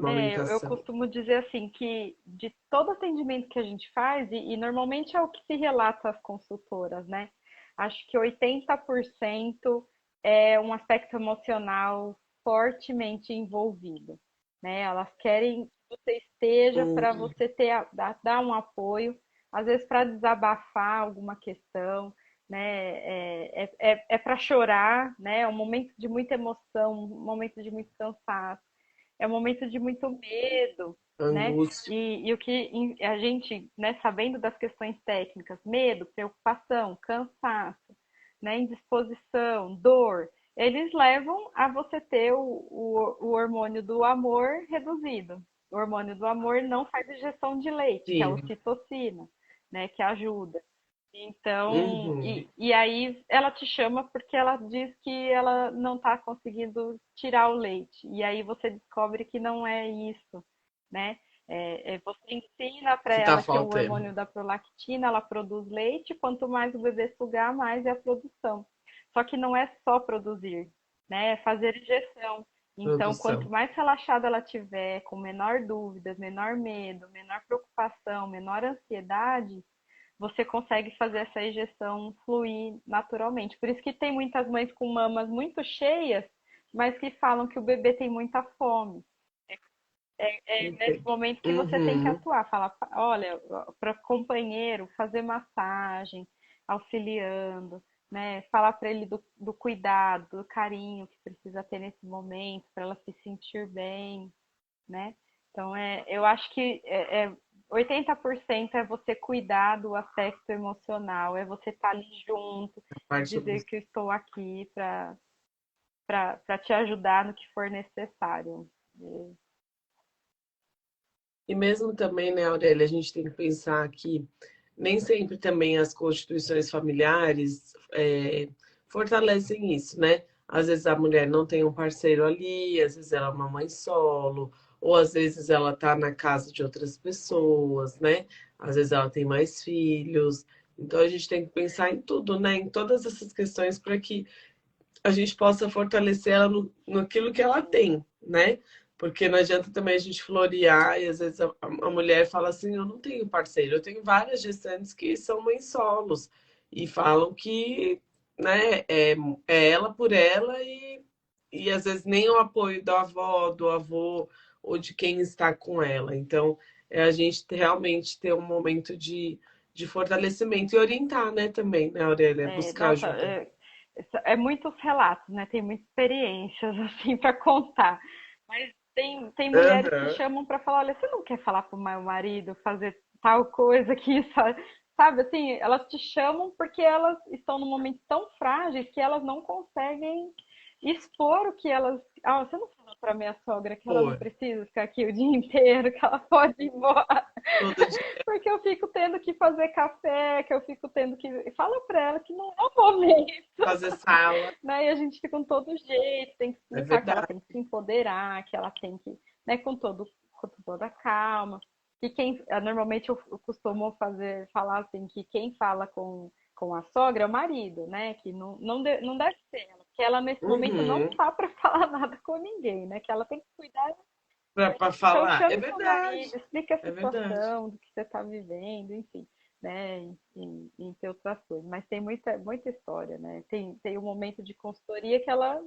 Eu amamentação? costumo dizer assim que de todo atendimento que a gente faz, e normalmente é o que se relata às consultoras, né? Acho que 80% é um aspecto emocional fortemente envolvido, né? Elas querem que você esteja para Hum, você dar um apoio, às vezes para desabafar alguma questão, né? É para chorar, né? É um momento de muita emoção, um momento de muito cansaço, é um momento de muito medo, né? angústia. E o que a gente, né, sabendo das questões técnicas, medo, preocupação, cansaço, né, indisposição, dor, eles levam a você ter o hormônio do amor reduzido. O hormônio do amor não faz injeção de leite, que é a Sim. ocitocina, né, que ajuda. Então, Uhum. e aí ela te chama porque ela diz que ela não está conseguindo tirar o leite. E aí você descobre que não é isso, né? Você ensina para Que tá ela que o faltando. hormônio da prolactina, ela produz leite, quanto mais o bebê sugar, mais é a produção. Só que não é só produzir, né? É fazer injeção. Então, quanto produção. mais relaxada ela tiver, com menor dúvidas, menor medo, menor preocupação, menor ansiedade, você consegue fazer essa ejeção fluir naturalmente. Por isso que tem muitas mães com mamas muito cheias, mas que falam que o bebê tem muita fome. É nesse Entendo. momento que você tem que Uhum. atuar. Falar, olha, para o companheiro fazer massagem, auxiliando, né? Falar para ele do cuidado, do carinho que precisa ter nesse momento, para ela se sentir bem, né? Então, eu acho que 80% é você cuidar do aspecto emocional, é você estar ali junto, A e parte dizer dos- que eu estou aqui para te ajudar no que for necessário. E mesmo também, né, Aurélia, a gente tem que pensar que nem sempre também as constituições familiares fortalecem isso, né? Às vezes a mulher não tem um parceiro ali, às vezes ela é uma mãe solo, ou às vezes ela tá na casa de outras pessoas, né? Às vezes ela tem mais filhos. Então a gente tem que pensar em tudo, né? Em todas essas questões para que a gente possa fortalecer ela naquilo que ela tem, né? Porque não adianta também a gente florear e às vezes a mulher fala assim, eu não tenho parceiro, eu tenho várias gestantes que são mães solos e falam que, né, é ela por ela e às vezes nem o apoio da avó, do avô ou de quem está com ela. Então, é a gente realmente ter um momento de fortalecimento e orientar, né, também, né, Aurélia? Buscar Nossa, ajuda. é muitos relatos, né? Tem muitas experiências assim para contar. Mas tem mulheres que Aham. chamam para falar, olha, você não quer falar para o meu marido fazer tal coisa que isso, sabe? Assim, elas te chamam porque elas estão num momento tão frágil que elas não conseguem expor o que elas. Ah, você não falou para minha sogra que ela não Pô, precisa ficar aqui o dia inteiro, que ela pode ir embora. todo dia Porque eu fico tendo que fazer café, que eu fico tendo que. Fala pra ela que não é o momento, fazer sala, né? E a gente fica com todo jeito, tem que é explicar que ela verdade. tem que se empoderar, que ela tem que, né, com toda calma. E quem normalmente eu costumo falar assim, que quem fala com a sogra é o marido, né? Que não deve ser ela, porque ela nesse momento não Uhum. tá para falar nada com ninguém, né? Que ela tem que cuidar. Pra Então falar, é chame seu marido, verdade, explique a é verdade. situação do que você está vivendo, enfim, né? Entre outras coisas. Mas tem muita história, né? Tem um momento de consultoria que ela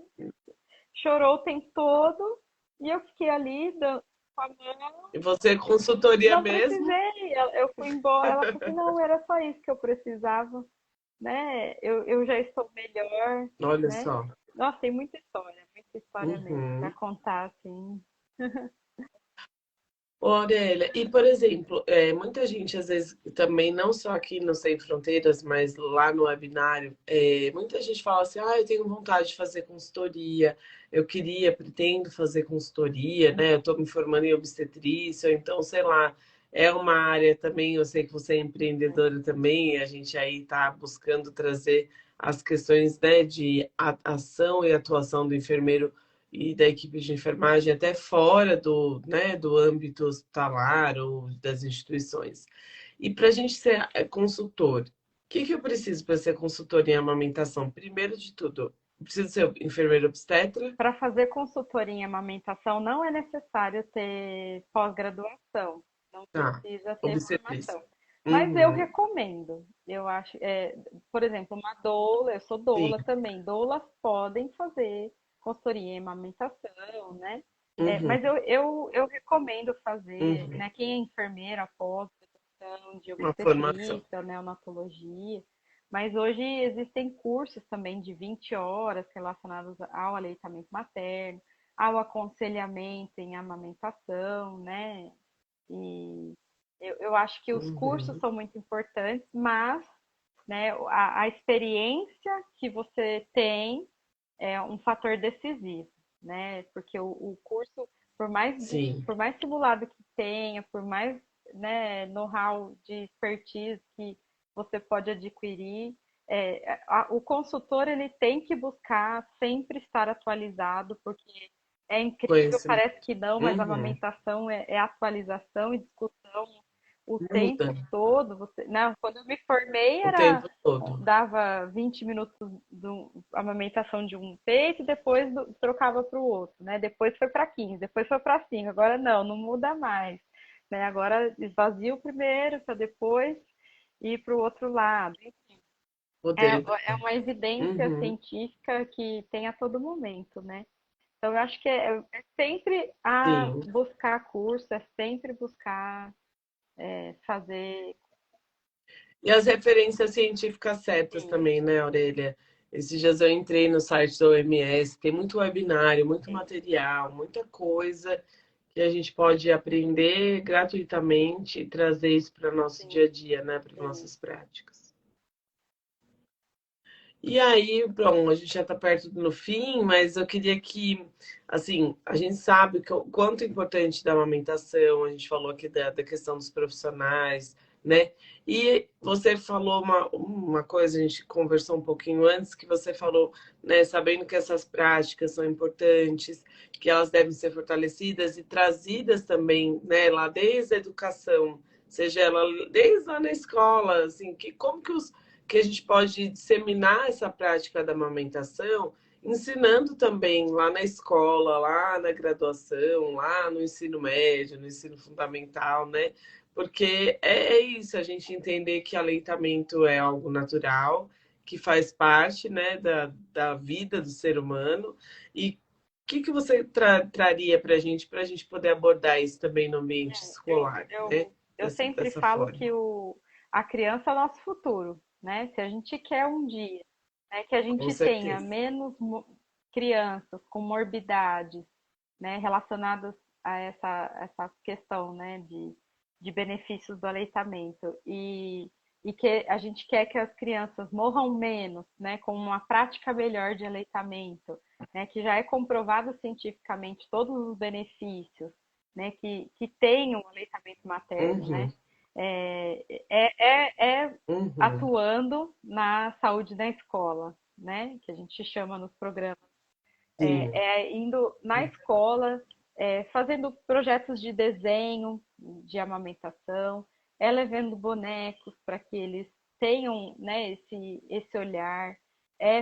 chorou o tempo todo e eu fiquei ali com a mão, E você, consultoria não mesmo? precisei. Eu fui embora, ela falou assim, não, era só isso que eu precisava, né? Eu já estou melhor, Olha né? só. Nossa, tem muita história mesmo para Uhum. contar, assim. Ô, Aurélia, e por exemplo, muita gente às vezes também, não só aqui no Sem Fronteiras, mas lá no webinário, muita gente fala assim, ah, eu tenho vontade de fazer consultoria, eu queria, pretendo fazer consultoria, né? Eu estou me formando em obstetrícia, ou então, sei lá, é uma área também, eu sei que você é empreendedora também, e a gente aí está buscando trazer as questões, né, de ação e atuação do enfermeiro e da equipe de enfermagem até fora do, né, do âmbito hospitalar ou das instituições. E para a gente ser consultor, o que que eu preciso para ser consultor em amamentação? Primeiro de tudo, eu preciso ser enfermeiro obstetra? Para fazer consultoria em amamentação não é necessário ter pós-graduação, não Tá, precisa ter obstetrícia. formação. Mas eu Uhum, recomendo. Eu acho, por exemplo, uma doula, eu sou sim, doula também. Doulas podem fazer consultoria em amamentação, né? uhum, Mas eu recomendo fazer, uhum. né? Quem é enfermeira, pós-graduação de Uma formação. obstetrícia, neonatologia. Mas hoje existem cursos também de 20 horas relacionados ao aleitamento materno, ao aconselhamento em amamentação, né? E eu acho que os cursos Uhum. são muito importantes, mas, né, a experiência que você tem é um fator decisivo, né? Porque o curso, Sim, por mais simulado que tenha, por mais, né, know-how de expertise que você pode adquirir, o consultor ele tem que buscar sempre estar atualizado, porque é incrível, conhecimento. parece que não, mas a Uhum. amamentação é atualização e discussão o Muda tempo todo. Não, quando eu me formei, o tempo todo. dava 20 minutos de amamentação de um peito, depois trocava para o outro, né? Depois foi para 15, depois foi para 5. Agora não muda mais. Né? Agora esvazia o primeiro para depois ir para o outro lado. Poder. É uma evidência Uhum. científica que tem a todo momento, né? Então, eu acho que é sempre a Sim. buscar curso, é sempre buscar fazer E as referências científicas certas também, isso, né, Aurélia? Esses dias eu entrei no site da OMS, tem muito webinário, muito material, muita coisa que a gente pode aprender gratuitamente e trazer isso para o nosso sim, dia a dia, né, para sim, nossas práticas. E aí, bom, a gente já está perto no fim, mas eu queria que, assim, a gente sabe que o quanto é importante da amamentação, a gente falou aqui da questão dos profissionais, né? E você falou uma coisa, a gente conversou um pouquinho antes, que você falou, né, sabendo que essas práticas são importantes, que elas devem ser fortalecidas e trazidas também, né, lá desde a educação, seja ela desde lá na escola, assim, que como que a gente pode disseminar essa prática da amamentação, ensinando também lá na escola, lá na graduação, lá no ensino médio, no ensino fundamental, né? Porque é isso, a gente entender que aleitamento é algo natural, que faz parte, né, da vida do ser humano. E o que você traria para a gente poder abordar isso também no ambiente eu, escolar, né? eu sempre Dessa falo forma. que a criança é o nosso futuro, né? Se a gente quer um dia, né, que a Com gente tenha certeza. menos crianças com morbidades, né, relacionadas a essa questão, né, de benefícios do aleitamento e que a gente quer que as crianças morram menos, né, com uma prática melhor de aleitamento, né, que já é comprovado cientificamente todos os benefícios, né, que tem um aleitamento materno, né, Uhum, é uhum. atuando na saúde da escola, né, que a gente chama nos programas, Sim, indo na escola, fazendo projetos de desenho, de amamentação, levando bonecos para que eles tenham, né, esse olhar,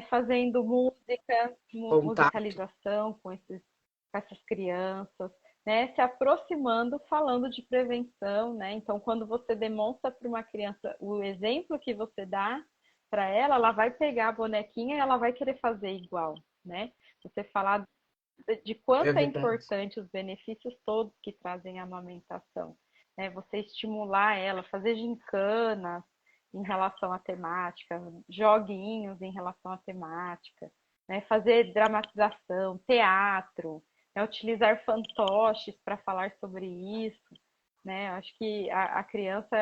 fazendo música, contato. musicalização com essas crianças, né, se aproximando, falando de prevenção, né? Então, quando você demonstra para uma criança o exemplo que você dá para ela, ela vai pegar a bonequinha e ela vai querer fazer igual, né? Você falar de É quanto é verdade. importante os benefícios todos que trazem a amamentação, né? Você estimular ela, fazer gincanas em relação à temática, joguinhos em relação à temática, né? Fazer dramatização, teatro, né? Utilizar fantoches para falar sobre isso, né? Acho que a criança,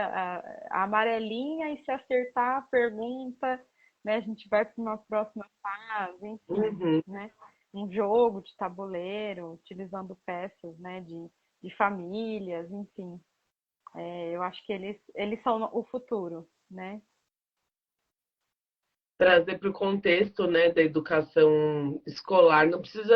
a amarelinha e se acertar a pergunta, né? A gente vai para uma próxima fase, enfim, Uhum. né? Um jogo de tabuleiro, utilizando peças, né? De famílias, enfim. Eu acho que eles são o futuro, né? Trazer para o contexto, né, da educação escolar, não precisa,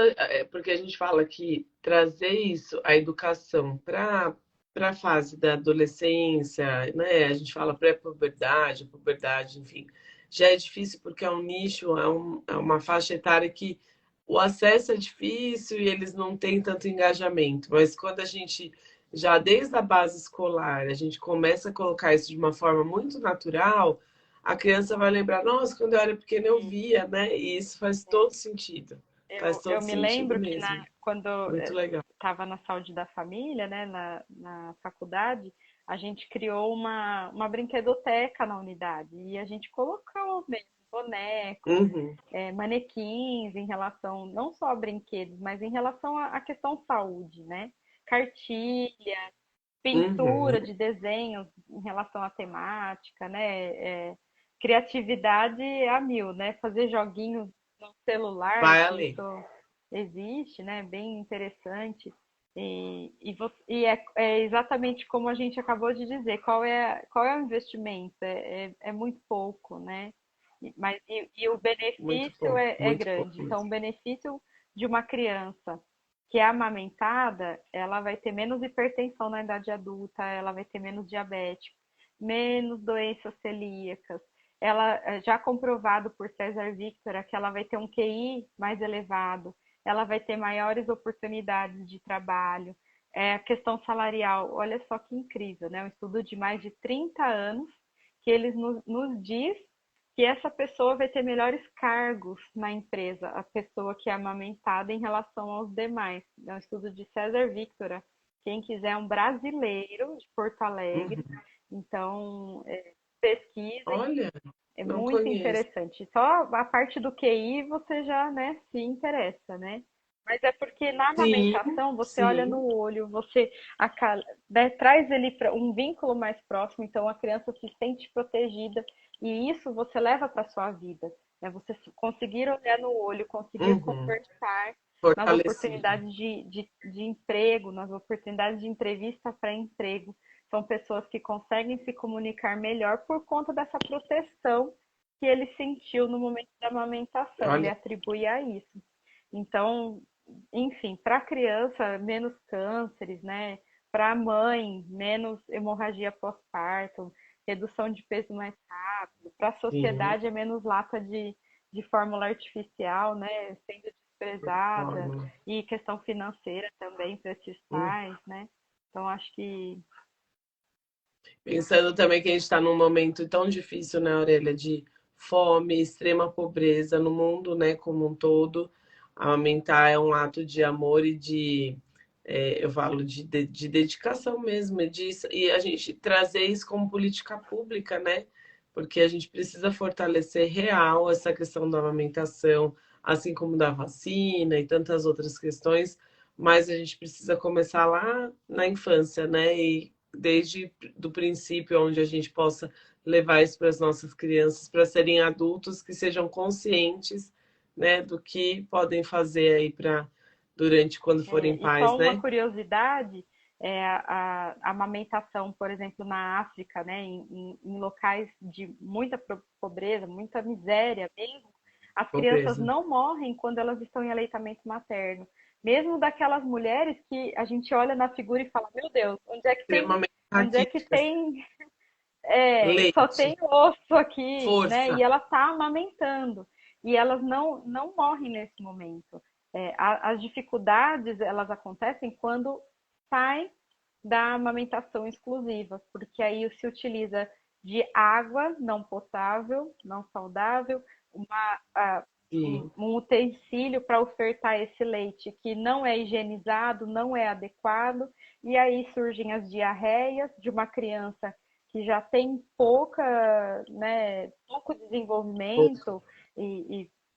porque a gente fala que trazer isso, a educação para a fase da adolescência, né, a gente fala pré-puberdade, puberdade, enfim, já é difícil porque é um nicho, é uma faixa etária que o acesso é difícil e eles não têm tanto engajamento, mas quando a gente já desde a base escolar, a gente começa a colocar isso de uma forma muito natural, a criança vai lembrar, nossa, quando eu era pequena eu via, né? E isso faz todo sentido. Faz Eu todo me sentido lembro que mesmo. quando eu Muito legal. estava na saúde da família, né, na faculdade, a gente criou uma brinquedoteca na unidade e a gente colocou mesmo bonecos, Uhum, manequins em relação não só a brinquedos, mas em relação à questão saúde, né? Cartilha, pintura uhum. de desenhos em relação à temática, né? Criatividade a mil, né? Fazer joguinhos no celular, Vai que além. isso existe, né? Bem interessante. E é exatamente como a gente acabou de dizer, qual é o investimento? É muito pouco, né? E o Muito benefício pouco, é muito pouco grande. Então, mesmo. o benefício de uma criança que é amamentada, ela vai ter menos hipertensão na idade adulta, ela vai ter menos diabetes, menos doenças celíacas. Ela já comprovado por César Victor que ela vai ter um QI mais elevado, ela vai ter maiores oportunidades de trabalho. A questão salarial, olha só que incrível, né? Um estudo de mais de 30 anos que eles nos diz que essa pessoa vai ter melhores cargos na empresa, a pessoa que é amamentada em relação aos demais. É um estudo de César Victor. Quem quiser, é um brasileiro de Porto Alegre. Uhum. Então, pesquisem, Olha, é não muito conheço. interessante. Só a parte do QI você já, né, se interessa, né? Mas é porque na Sim, amamentação você olha no sim. olho, você né, traz ele para um vínculo mais próximo, então a criança se sente protegida e isso você leva para sua vida. Né? Você conseguir olhar no olho, conseguir Uhum. conversar nas Fortalecido. oportunidades de emprego, nas oportunidades de entrevista para emprego. São pessoas que conseguem se comunicar melhor por conta dessa proteção que ele sentiu no momento da amamentação. Ele Olha, atribui a isso. Então, enfim, para a criança, menos cânceres, né? Para a mãe, menos hemorragia pós-parto, redução de peso mais rápido. Para a sim, sociedade, é menos lata de fórmula artificial, né? Sendo desprezada. fórmula. E questão financeira também para esses pais, né? Então, acho que Pensando também que a gente está num momento tão difícil, né, Aurélia, de fome, extrema pobreza no mundo, né, como um todo. Aumentar é um ato de amor e de, eu falo, de dedicação mesmo, e a gente trazer isso como política pública, né? Porque a gente precisa fortalecer real essa questão da amamentação, assim como da vacina e tantas outras questões, mas a gente precisa começar lá na infância, né? E desde do princípio, onde a gente possa levar isso para as nossas crianças, para serem adultos que sejam conscientes, né, do que podem fazer aí para durante quando forem E só pais, uma né? curiosidade, a amamentação, por exemplo, na África, né, em locais de muita pobreza, muita miséria mesmo, as crianças Pobreza. não morrem quando elas estão em aleitamento materno. Mesmo daquelas mulheres que a gente olha na figura e fala, meu Deus, Extremamente onde é que raquíticas. tem, só Leite, tem osso aqui, né? força. E ela está amamentando. E elas não morrem nesse momento. As dificuldades, elas acontecem quando sai da amamentação exclusiva, porque aí se utiliza de água não potável, não saudável, Sim. um utensílio para ofertar esse leite que não é higienizado, não é adequado, e aí surgem as diarreias de uma criança que já tem pouco desenvolvimento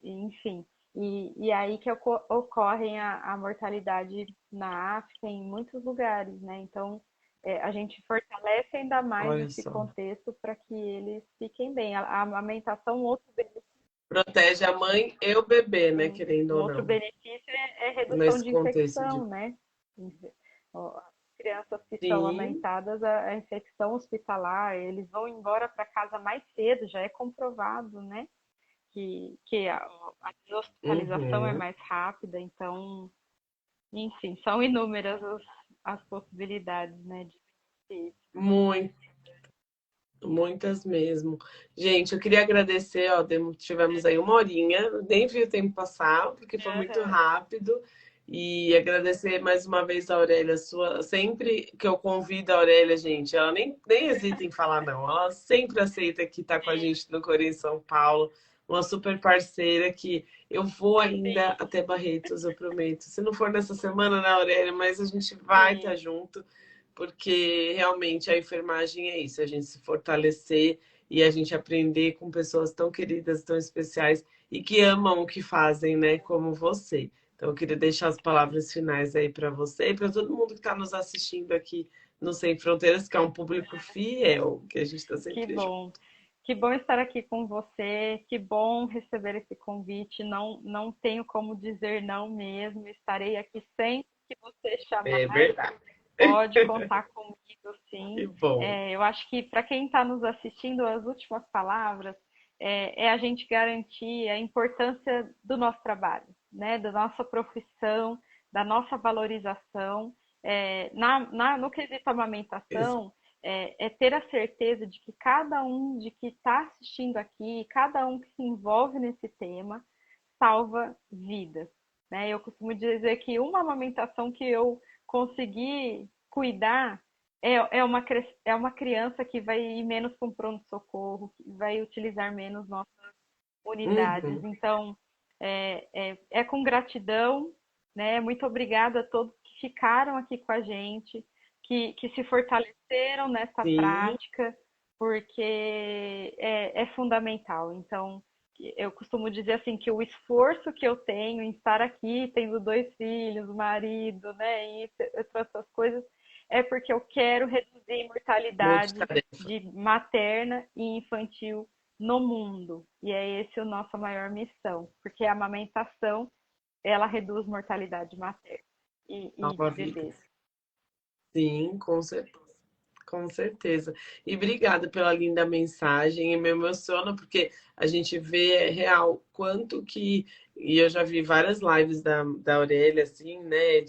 enfim, e aí que ocorre a mortalidade na África em muitos lugares, né? Então, a gente fortalece ainda mais Olha esse só. contexto para que eles fiquem bem. A amamentação, Protege a mãe e o bebê, né, querendo um ou outro não, benefício é redução nesse de contexto de infecção, né? As crianças que são sim. amamentadas, a infecção hospitalar, eles vão embora para casa mais cedo, já é comprovado, né? Que a hospitalização é Uhum. mais rápida, então, enfim, são inúmeras as possibilidades, né, de benefício. Muito. Muitas mesmo. Gente, eu queria agradecer, ó, tivemos aí uma horinha, nem vi o tempo passar, porque foi muito Uhum. rápido. E agradecer mais uma vez a Aurélia, sua, sempre que eu convido a Aurélia, gente, ela nem hesita em falar não. Ela sempre aceita que tá com a gente no Correio em São Paulo, uma super parceira que eu vou ainda Sim, até Barretos, eu prometo. Se não for nessa semana, né, Aurélia, mas a gente vai estar sim. junto porque realmente a enfermagem é isso, a gente se fortalecer e a gente aprender com pessoas tão queridas, tão especiais e que amam o que fazem, né? Como você. Então, eu queria deixar as palavras finais aí para você e para todo mundo que está nos assistindo aqui no Sem Fronteiras, que é um público fiel, que a gente está Que sempre junto. bom. Que bom estar aqui com você. Que bom receber esse convite. Não tenho como dizer não mesmo. Estarei aqui sempre que você chamar. É verdade. Pode contar comigo, sim. Que bom. Eu acho que para quem está nos assistindo, as últimas palavras é a gente garantir a importância do nosso trabalho, né? Da nossa profissão, da nossa valorização. No quesito amamentação, ter a certeza de que cada um de que está assistindo aqui, cada um que se envolve nesse tema, salva vidas, né? Eu costumo dizer que uma amamentação que eu consegui cuidar é uma criança que vai ir menos para um pronto-socorro, que vai utilizar menos nossas unidades. Uhum. Então, é com gratidão, né? Muito obrigada a todos que ficaram aqui com a gente, que se fortaleceram nessa Sim, prática, porque é fundamental. Então, eu costumo dizer assim que o esforço que eu tenho em estar aqui, tendo 2 filhos, marido, né, e essas coisas, é porque eu quero reduzir a mortalidade multitarefa. de materna e infantil no mundo. E é esse a nossa maior missão, porque a amamentação, ela reduz mortalidade materna e Salva de bebês. vidas. Sim, com certeza. Com certeza. E obrigada pela linda mensagem. E me emociona porque a gente vê real quanto que. E eu já vi várias lives da Aurélia, assim, né?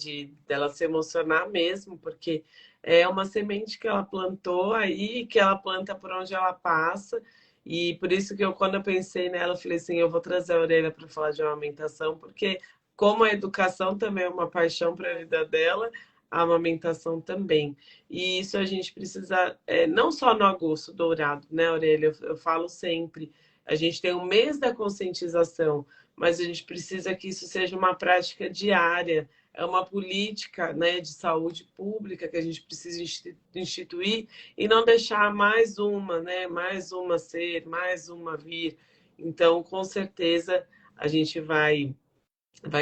Dela se emocionar mesmo, porque é uma semente que ela plantou aí, que ela planta por onde ela passa. E por isso que quando eu pensei nela, eu falei assim: eu vou trazer a Aurélia para falar de amamentação, porque, como a educação também é uma paixão para a vida dela, a amamentação também. E isso a gente precisa, não só no agosto dourado, né, Aurélia? Eu falo sempre, a gente tem o mês da conscientização, mas a gente precisa que isso seja uma prática diária, é uma política, né, de saúde pública que a gente precisa instituir e não deixar mais uma, né, mais uma ser, mais uma vir. Então, com certeza, a gente vai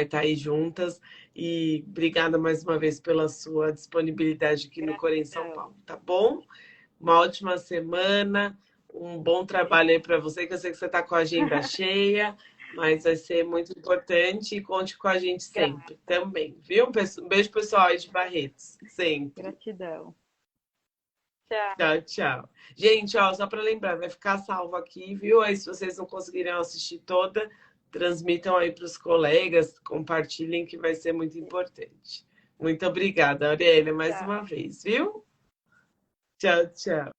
estar aí juntas. E obrigada mais uma vez pela sua disponibilidade aqui no Corém São Gratidão. Paulo, tá bom? Uma ótima semana, um bom trabalho aí para você, que eu sei que você está com a agenda cheia, mas vai ser muito importante e conte com a gente sempre também, viu? Um beijo pessoal aí de Barretos, sempre. Gratidão. Tchau. Tchau, tchau. Gente, ó, só para lembrar, vai ficar salvo aqui, viu? Aí, se vocês não conseguirem assistir toda, transmitam aí para os colegas, compartilhem, que vai ser muito importante. Muito obrigada, Aurélia, mais uma Tchau. vez, viu? Tchau, tchau.